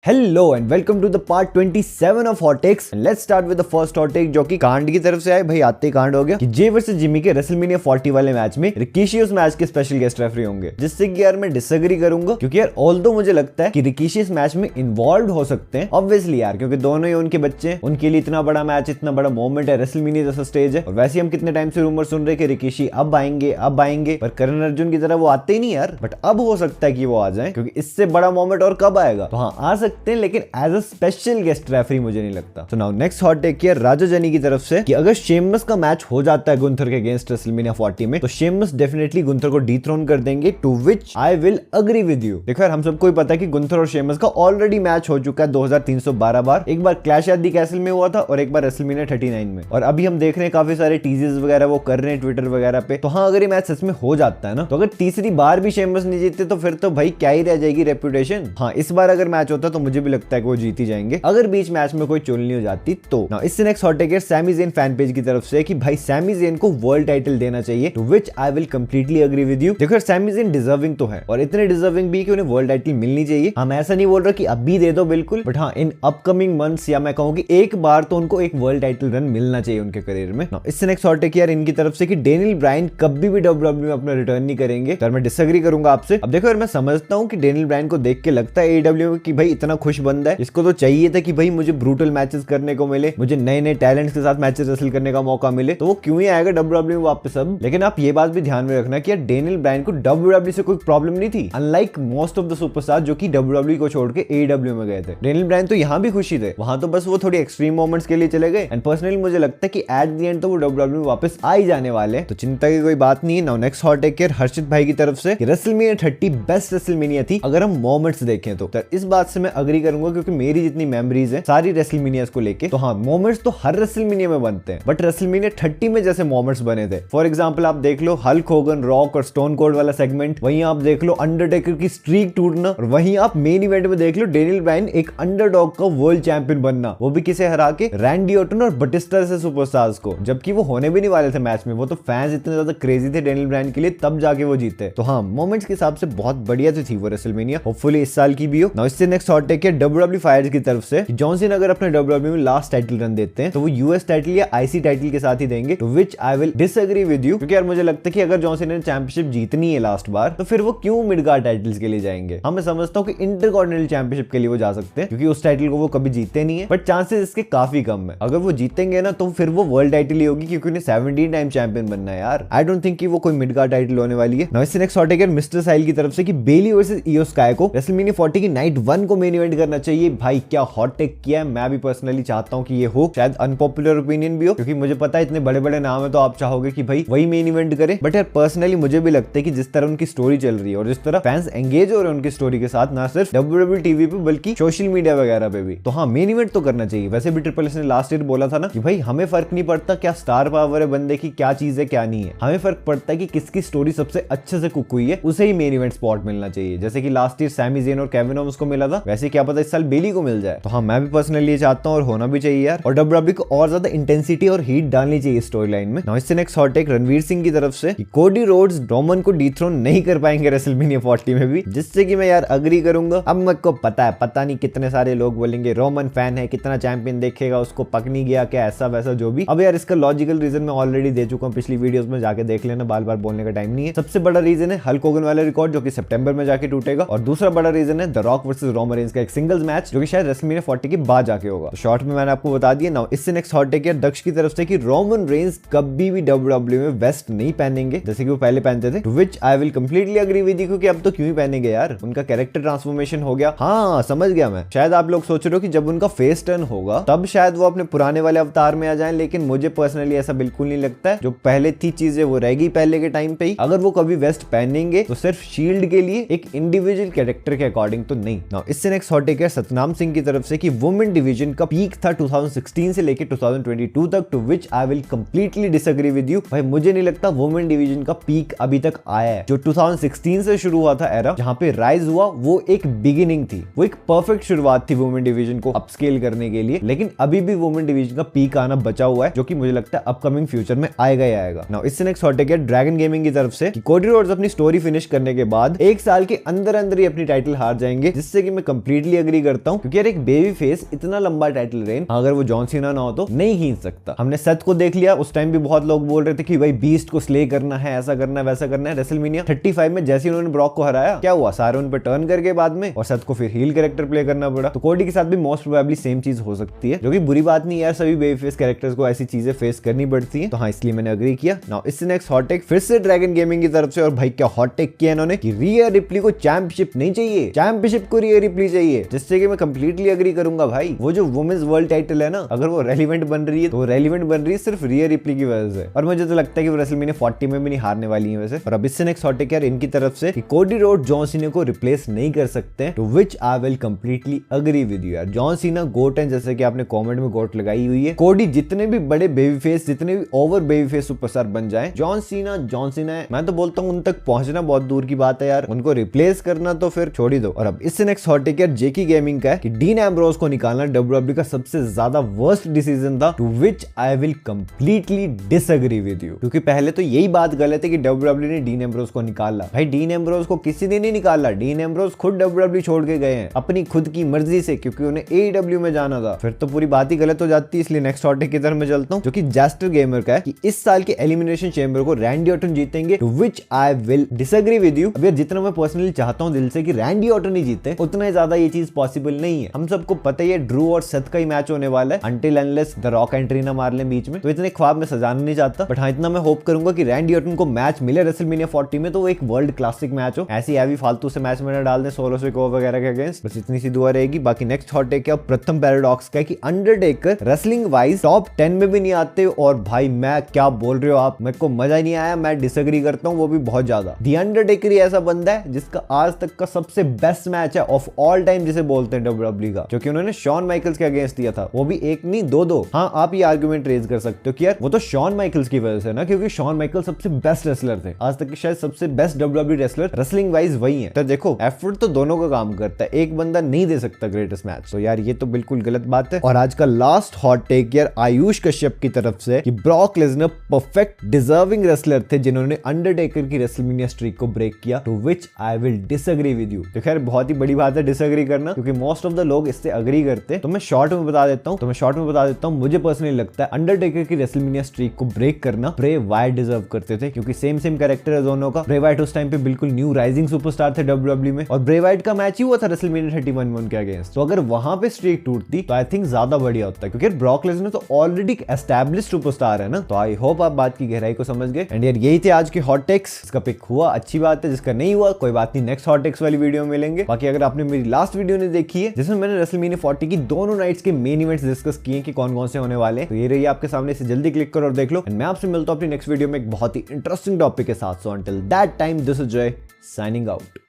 Hello and welcome to the part 27 of hot takes and let's start with the first hot take जो कि कांड की तरफ से आए। भाई आते ही कांड हो गया कि जे वर्सेस जिमी के रेसलमेनिया 40 वाले मैच में रिकीशी उस मैच के स्पेशल गेस्ट रेफरी होंगे, जिससे कि यार मैं डिसएग्री करूंगा क्योंकि यार ऑल्दो मुझे लगता है कि रिकीशी इस मैच में इन्वॉल्व हो सकते हैं ऑब्वियसली यार, क्योंकि दोनों ही उनके बच्चे हैं, उनके लिए इतना बड़ा मैच, इतना बड़ा मोमेंट है, रेसलमेनिया जैसा स्टेज है। और वैसे हम कितने टाइम से रूमर सुन रहे कि रिकीशी अब आएंगे पर करण अर्जुन की तरह वो आते ही नहीं यार। बट अब हो सकता है कि वो आ जाए क्योंकि इससे बड़ा मोमेंट और कब आएगा। तो हाँ आ सकते हैं, लेकिन as a special guest referee मुझे नहीं लगता। तो नाउ नेक्स्ट हॉट टेक किया राजा जनी की तरफ से कि अगर शेमस का मैच हो जाता है गुंथर के अगेंस्ट रेसलमेनिया 40 में, तो शेमस डेफिनेटली गुंथर को डीथ्रोन कर देंगे, to which I will agree with you. देखो यार हम सबको ही पता है कि गुंथर और शेमस का ऑलरेडी मैच हो चुका है 2312 बार। एक बार क्लैश एट द कैसल में हुआ था और एक बार रेसलमेनिया 39 में। और अभी हम देख रहे हैं काफी सारे टीजेस वगैरह वो कर रहे हैं ट्विटर वगैरह पे। तो हाँ अगर ये मैच सच में हो जाता है ना, तो अगर तीसरी बार भी शेमस नहीं जीतते तो फिर तो भाई क्या ही रह जाएगी रेपुटेशन। हाँ इस बार अगर मैच होता तो मुझे भी लगता है कि वो जीत ही जाएंगे अगर बीच मैच में कोई चोलनी हो जाती तो। नाउ इससे नेक्स्ट हॉट टेक है सैमी ज़ेन फैन पेज की तरफ से कि भाई सैमी ज़ेन को वर्ल्ड टाइटल देना चाहिए, to which I will completely agree with you. देखो सैमी ज़ेन डिजर्विंग तो है और इतने डिजर्विंग भी कि उन्हें वर्ल्ड टाइटल मिलनी चाहिए। हम ऐसा नहीं बोल रहे कि अभी दे दो बिल्कुल, बट हाँ इन अपकमिंग मंथ्स या मैं कहूँ कि एक बार तो उनको एक वर्ल्ड टाइटल रन मिलना चाहिए उनके करियर में। नाउ इससे नेक्स्ट हॉट टेक यार इनकी तरफ से कि डेनियल ब्रायन कभी भी डब्ल्यूडब्ल्यूई में अपना रिटर्न नहीं करेंगे। तो मैं डिसएग्री करूंगा आपसे। अब देखो यार मैं समझता हूँ कि डेनियल ब्रायन को देख के लगता है एडब्ल्यू की भाई इतना खुश बंदा है, इसको तो चाहिए था कि भाई मुझे ब्रूटल मैचेस करने को मिले, मुझे नए नए टैलेंट्स के साथ मैचेस हासिल करने का मौका मिले, तो वो क्यों ही आएगा डब्ल्यूडब्ल्यूई वापस अब। लेकिन आप ये बात भी ध्यान में रखना कि यार डेनियल ब्रायन को डब्ल्यूडब्ल्यूई से कोई प्रॉब्लम नहीं थी, unlike most of the superstar जो कि डब्ल्यूडब्ल्यूई को छोड़ के एडब्ल्यू में गए थे। डेनियल ब्रायन तो यहाँ भी खुशी थे, वहां तो बस वो थोड़ी एक्सट्रीम मोमेंट्स के लिए चले गए। एंड पर्सनली मुझे लगता है कि एट द एंड तो वो डब्ल्यूडब्ल्यूई वापस आ ही जाने वाले, तो चिंता की कोई बात नहीं है। Now next hot take care Harshit भाई की तरफ से रेसलमेनिया 30 बेस्ट रेसलमेनिया थी अगर हम मोमेंट्स देखें तो। इस बात से मैं अग्री करूंगा क्योंकि मेरी जितनी मेमोरीज है सारी रेसलमेनियास को लेके, तो हाँ मोमेंट्स तो हर रेसलमेनिया में बनते हैं, बट रेसलमेनिया 30 में जैसे मोमेंट्स बने थे, फॉर एग्जांपल आप देख लो हल्क होगन, रॉक और स्टोन कोल्ड वाला सेगमेंट, वहीं आप देख लो अंडरटेकर की स्ट्रीक टूटना, और वहीं आप मेन इवेंट में देख लो डेनियल ब्रायन एक अंडरडॉग का वर्ल्ड चैंपियन बनना, वो भी किसे हरा के, रैंडी ऑर्टन और बटिस्टा से सुपरस्टार्स को, जबकि वो होने भी नहीं वाले थे मैच में। वो तो फैंस इतने ज्यादा क्रेजी थे डेनियल ब्रायन के लिए तब जाके वो जीते। तो हाँ मोमेंट्स के हिसाब से बहुत बढ़िया थी वो रेसलमेनिया, होपफुली इस साल की भी हो। नाउ इससे नेक्स्ट हॉट टेक है डब्ल्यूडब्ल्यूई फायर्स की तरफ से जॉन सीना अगर अपने डब्ल्यूडब्ल्यूई में लास्ट टाइटल रन देते हैं तो वो यूएस टाइटल या आईसी टाइटल के साथ ही देंगे, to which I will disagree with you. क्योंकि यार मुझे लगता है कि अगर जॉन सीना ने चैंपियनशिप जीतनी है लास्ट बार तो फिर वो क्यों मिडगार्ड टाइटल्स के लिए जाएंगे। मैं समझता हूं कि इंटरकॉन्टिनेंटल चैंपियनशिप के लिए वो जा सकते हैं क्योंकि उस टाइटल को वो कभी जीते नहीं है, बट चांसेस इसके काफी कम है। अगर वो जीतेंगे ना तो फिर वो वर्ल्ड टाइटल ही होगी क्योंकि उन्हें 17 टाइम चैंपियन बनना है यार। आई डोंट थिंक कि वो कोई मिडगार्ड टाइटल होने वाली है। नाउ इससे नेक्स्ट हॉट टेक है मिस्टर साइल की तरफ से कि बेली वर्सेस इयो स्काई को रेसलमेनिया 40 की नाइट 1 को मेन इवेंट करना चाहिए। भाई क्या हॉट टेक किया है, मैं भी पर्सनली चाहता हूं कि ये हो, शायद अनपॉपुलर ओपिनियन भी हो क्योंकि मुझे पता है इतने बड़े बड़े नाम है तो आप चाहोगे कि भाई वही मेन इवेंट करे, बट यार पर्सनली मुझे भी लगता है कि जिस तरह उनकी स्टोरी चल रही है और जिस तरह फैंस एंगेज हो रहे हैं उनकी स्टोरी के साथ, ना सिर्फ डब्ल्यूडब्ल्यूई टीवी पे बल्कि सोशल मीडिया वगैरह पे भी, तो हाँ मेन इवेंट तो करना चाहिए। वैसे भी ट्रिपल एच ने लास्ट ईयर बोला था ना कि भाई हमें फर्क नहीं पड़ता क्या स्टार पावर है बंदे की, क्या चीज है क्या नहीं है, हमें फर्क पड़ता है कि किसकी स्टोरी सबसे अच्छे से कुक हुई है, उसे ही मेन इवेंट स्पॉट मिलना चाहिए। जैसे कि लास्ट ईयर सैमी ज़ेन और केविन ओवेंस को मिला था, वैसे क्या पता इस साल बेली को मिल जाए। तो हाँ मैं भी पर्सनली ये चाहता हूँ और होना भी चाहिए यार, और डब्ल्यूडब्ल्यूई को और ज्यादा इंटेंसिटी और हीट डालनी चाहिए स्टोरी लाइन में। नाउ इससे next hot take Ranveer Singh की तरफ से कोडी रोड्स रोमन को डीथ्रोन नहीं कर पाएंगे रेसलमेनिया 40 में भी, जिससे कि मैं यार अग्री करूंगा। अब मेरे को पता है, पता नहीं कितने सारे लोग बोलेंगे रोमन फैन है, कितना चैंपियन देखेगा, उसको पक नहीं गया क्या, ऐसा वैसा जो भी। अब यार इसका लॉजिकल रीजन मैं ऑलरेडी दे चुका हूँ पिछली वीडियोस में, जाके देख लेना, बार बार बोलने का टाइम नहीं है। सबसे बड़ा रीजन है हल्क होगन वाला रिकॉर्ड जो कि सितंबर में जाके टूटेगा, और दूसरा बड़ा रीजन है the rock versus Roman Reigns का एक सिंगल्स मैच जो कि शायद रेसलमेनिया 40 के बाद जाके होगा। शॉर्ट में मैंने आपको बता दिया। नाउ इससे नेक्स्ट हॉट टेक है दक्ष की तरफ से कि रोमन रेंस कभी भी डब्ल्यूडब्ल्यूई में वेस्ट नहीं पहनेंगे जैसे कि वो पहले पहनते थे, to which I will completely agree with you. क्योंकि अब तो क्यों ही पहनेंगे यार, उनका कैरेक्टर ट्रांसफॉर्मेशन हो गया। हाँ समझ गया मैं, शायद आप लोग सोच रहे हो कि जब उनका फेस टर्न होगा तब शायद वो अपने पुराने वाले अवतार में आ जाएं, लेकिन मुझे पर्सनली ऐसा बिल्कुल नहीं लगता है। जो पहले थी चीजें वो रहेगी पहले के टाइम पे ही। अगर वो कभी वेस्ट पहनेंगे तो सिर्फ शील्ड के लिए, एक इंडिविजुअल कैरेक्टर के अकॉर्डिंग तो नहीं। नाउ इससे नेक्स्ट हॉट टेक है सतनाम सिंह की तरफ से कि वुमेन डिवीजन का पीक था 2016 से लेके 2022 तक, to which I will completely disagree with you. भाई मुझे नहीं लगता वुमेन डिवीजन का पीक अभी तक आया है। जो 2016 से शुरू हुआ था एरा जहां पे राइज हुआ, वो एक बिगिनिंग थी, वो एक परफेक्ट शुरुआत थी वुमेन डिवीजन को अपस्केल करने के लिए, लेकिन अभी भी वुमेन डिवीजन का पीक आना बचा हुआ है जो कि मुझे लगता है अपकमिंग फ्यूचर में आएगा ही आएगा। नाउ इससे नेक्स्ट हॉट टेक है ड्रैगन गेमिंग की तरफ से कि कोडी रोड्स अपनी स्टोरी फिनिश करने के बाद एक साल के अंदर अंदर ही अपनी टाइटल हार जाएंगे, जिससे कि मैं कंप्लीटली कंप्लीटली एग्री करता हूँ, क्योंकि यार एक बेबी फेस इतना लंबा टाइटल रेन अगर वो जॉन सीना ना हो तो नहीं खींच सकता। हमने सेथ को देख लिया, उस टाइम भी बहुत लोग बोल रहे थे कि भाई बीस्ट को स्ले करना है, ऐसा करना है, वैसा करना है। रेसलमेनिया 35 में जैसे उन्होंने ब्रॉक को हराया, क्या हुआ, सारे उन पे टर्न करके बाद में, और सेथ को फिर हील कैरेक्टर प्ले करना पड़ा। तो कोडी के साथ भी मोस्ट प्रोबेबली सेम चीज हो सकती है, जो कि बुरी बात नहीं यार, सभी बेबी फेस कैरेक्टर्स को ऐसी चीजें फेस करनी पड़ती है। तो हाँ, इसलिए मैंने एग्री किया। नाउ इससे नेक्स्ट हॉट टेक फिर से ड्रैगन गेमिंग की तरफ से, और भाई क्या हॉट टेक किया इन्होंने कि रिया रिप्ली को चैंपियनशिप नहीं चाहिए, चैंपियनशिप को रिया रिप्ली चाहिए, जिससे कि मैं कंप्लीटली एग्री करूंगा भाई। वो जो वुमेन्स वर्ल्ड टाइटल है ना, अगर वो रेलिवेंट बन रही है तो रेलिवेंट बन रही है सिर्फ रिया रिप्ली की वजह से, और मुझे तो लगता है कि वो रेसलमेनिया 40 में भी नहीं हारने वाली है वैसे। और अब इससे नेक्स्ट हॉट टेक यार इनकी तरफ से कि कोडी रोड जॉन सीना को रिप्लेस नहीं कर सकते, to which I will completely agree with you यार। जॉन सीना गोट है, जैसे कि आपने कमेंट में गोट लगाई हुई है। कोडी जितने भी बड़े बेबी फेस, जितने भी ओवर बेबी फेस सुपरस्टार बन जाए, जॉन सीना है। मैं तो बोलता हूं उन तक पहुंचना बहुत दूर की बात है यार, उनको रिप्लेस करना तो फिर छोड़ ही दो। और अब इससे नेक्स्ट हॉट टेक यार जेकी गेमिंग का है कि डीन एम्ब्रोस को निकालना डब्ल्यूडब्ल्यूई का सबसे ज्यादा वर्स्ट डिसीजन था, to which I will completely disagree with you. क्योंकि पहले तो यही बात गलत है कि डब्ल्यूडब्ल्यूई ने डीन एम्ब्रोस को निकाला। भाई डीन एम्ब्रोस को किसी ने नहीं निकाला, डीन एम्ब्रोस खुद डब्ल्यूडब्ल्यूई छोड़ के गए हैं अपनी खुद की मर्जी से, क्योंकि उन्हें एईडब्ल्यू में जाना था। फिर तो पूरी बात ही गलत हो जाती है। इसलिए नेक्स्ट हॉट टेक की तरफ मैं चलता हूं, जो कि जैस्टर गेमर का है कि इस साल के एलिमिनेशन चेंबर को रैंडी ऑर्टन जीतेंगे, to which I will disagree with you. अब यार जितना मैं पर्सनली चाहता हूं दिल से कि रैंडी ऑर्टन ही जीते, उतना ज्यादा ये चीज पॉसिबल नहीं है। हम सबको पता ही है ड्रू और सेथ का ही मैच होने वाला है, until unless the rock entry ना मार ले बीच में। तो इतने ख्वाब में सजाना नहीं चाहता, बट हाँ इतना मैं होप करूंगा कि रैंडी ऑर्टन को मैच मिले रेसलमेनिया 40 में, तो वो एक वर्ल्ड क्लासिक मैच हो, ऐसी हैवी फालतू से मैच में ना डाल दे सोलो सिको वगैरह के अगेंस्ट। बस इतनी सी दुआ रहेगी। बाकी नेक्स्ट हॉट टेक क्या प्रथम पैराडॉक्स का कि अंडरटेकर रेसलिंग वाइज टॉप 10 में भी नहीं आते, और भाई मैं क्या बोल रहे हो आप, मेरे को मजा ही नहीं आया, मैं डिसएग्री करता हूं, वो भी बहुत ज्यादा। दी अंडरटेकर ही ऐसा बंदा है जिसका आज तक का सबसे बेस्ट मैच है ऑफ ऑल टाइम जिसे बोलते हैं डब्ल्यूडब्ल्यूई का, क्योंकि उन्होंने शॉन माइकल्स के अगेंस्ट दिया था, वो भी एक नहीं दो। हाँ आप ये आर्गुमेंट रेज कर सकते हो कि यार वो तो शॉन माइकल्स की वजह से ना, क्योंकि शॉन माइकल सबसे बेस्ट रेसलर थे, आज तक के शायद सबसे best WWE wrestler wrestling wise वही है। तो देखो एफर्ट तो दोनों का काम करता है, एक बंदा नहीं दे सकता ग्रेटेस्ट मैच। तो यार ये तो बिल्कुल गलत बात है। और आज का लास्ट हॉट टेक यार आयुष कश्यप की तरफ से कि Brock Lesnar perfect deserving wrestler थे जिन्होंने अंडरटेकर की रेसलमेनिया स्ट्रीक को ब्रेक किया, to which I will disagree with you. तो खैर बहुत ही बड़ी बात है डिसएग्री करना, क्योंकि मोस्ट ऑफ द लोग इससे एग्री करते हैं। तो मैं शॉर्ट में बता देता हूं, मुझे पर्सनली लगता है अंडरटेकर की रेसलमेनिया स्ट्रीक को ब्रेक करना ब्रे वाइट डिजर्व करते थे, क्योंकि सेम कैरेक्टर है दोनों का। ब्रे वाइट उस टाइम पे बिल्कुल न्यू राइजिंग सुपरस्टार थे डब्ल्यूडब्ल्यूई में, और ब्रे वाइट का मैच ही हुआ था रेसलमेनिया 31 में उनके अगेंस्ट। तो अगर वहां पे स्ट्रीक टूटती तो आई थिंक ज्यादा बढ़िया होता, क्योंकि ब्रॉक लेसनर तो ऑलरेडी एस्टैब्लिश्ड सुपरस्टार है ना। तो आई होप आप बात की गहराई को समझ गए। एंड यार यही थे आज के हॉट टेक्स। इसका पिक हुआ अच्छी बात है, जिसका नहीं हुआ कोई बात नहीं, नेक्स्ट हॉट टेक्स वाली वीडियो में मिलेंगे। बाकी अगर आपने मेरी लास्ट वीडियो नहीं देखी है जिसमें मैंने रेसलमेनिया 40 की दोनों नाइट्स के मेन इवेंट्स डिस्कस किए कि कौन कौन से होने वाले, तो ये रही आपके सामने, इसे जल्दी क्लिक करो और देख लो। मैं आपसे मिलता हूं अपनी नेक्स्ट वीडियो में एक बहुत ही इंटरेस्टिंग टॉपिक के साथ। So until that time this is जय साइनिंग आउट।